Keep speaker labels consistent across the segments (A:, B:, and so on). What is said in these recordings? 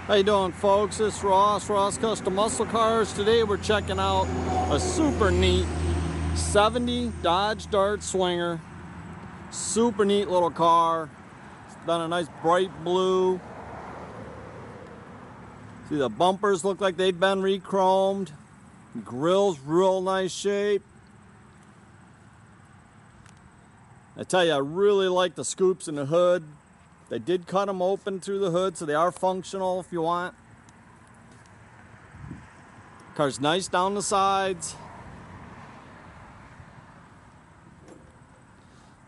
A: How you doing, folks? This is Ross Custom Muscle Cars. Today we're checking out a super neat 70 Dodge Dart Swinger. Super neat little car. It's done a nice bright blue. See, the bumpers look like they've been re-chromed. Grill's real nice shape. I tell you, I really like the scoops in the hood. They did cut them open through the hood, so they are functional if you want. Car's nice down the sides.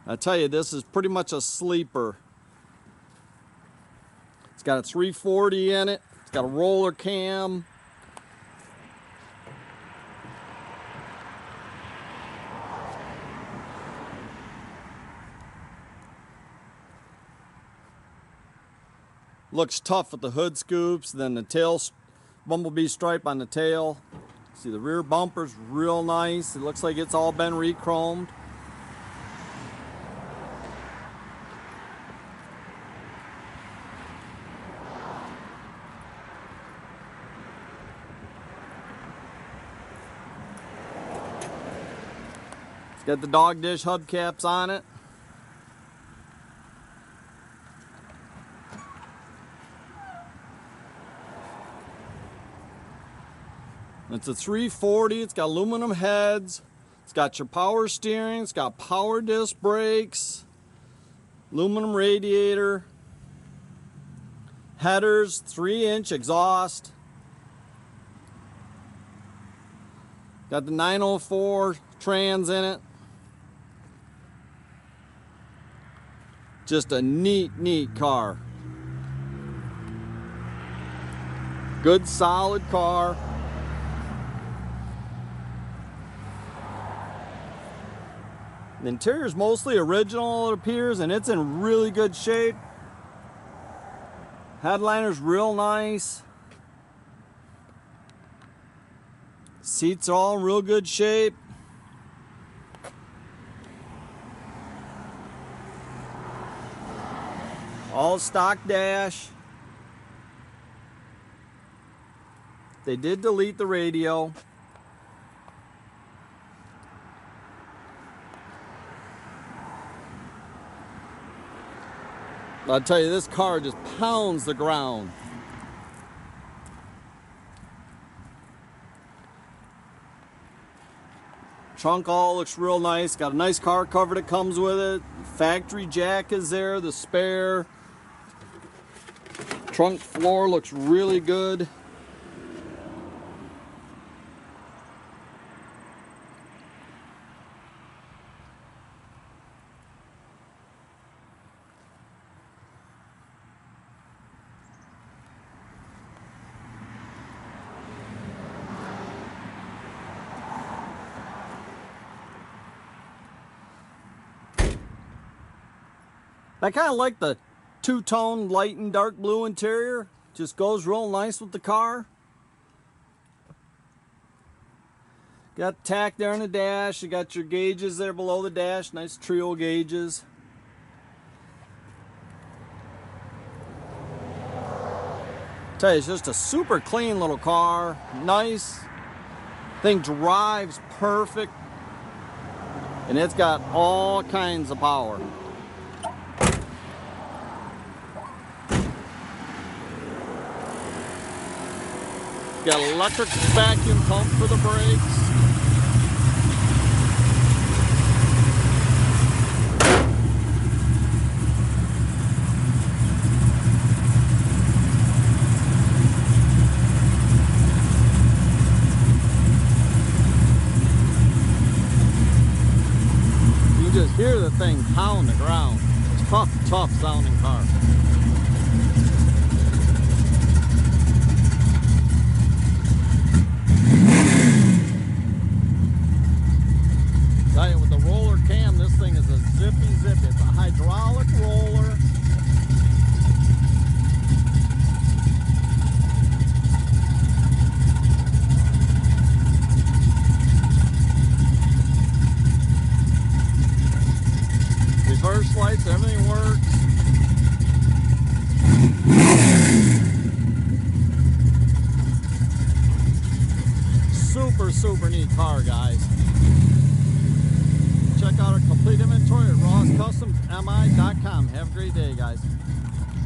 A: I tell you, this is pretty much a sleeper. It's got a 340 in it. It's got a roller cam. Looks tough with the hood scoops, then the tail bumblebee stripe on the tail. See, the rear bumper's real nice. It looks like it's all been re-chromed. It's got the dog dish hubcaps on it. It's a 340, it's got aluminum heads, it's got your power steering, it's got power disc brakes, aluminum radiator, headers, 3-inch exhaust, got the 904 trans in it. Just a neat car. Good solid car. The interior is mostly original, it appears, and it's in really good shape. Headliner's real nice. Seats are all in real good shape. All stock dash. They did delete the radio. I'll tell you, this car just pounds the ground. Trunk all looks real nice. Got a nice car cover that comes with it. Factory jack is there, the spare. Trunk floor looks really good. I kind of like the two-tone light and dark blue interior. Just goes real nice with the car. Got tach there on the dash. You got your gauges there below the dash. Nice trio gauges. Tell you, it's just a super clean little car. Nice. Thing drives perfect. And it's got all kinds of power. Got an electric vacuum pump for the brakes. You just hear the thing pound the ground. Tough sounding car. With the roller cam, this thing is a zippy. It's a hydraulic roller. Reverse lights, everything works. super neat car, guys. Check out our complete inventory at rosscustomsmi.com. Have a great day, guys.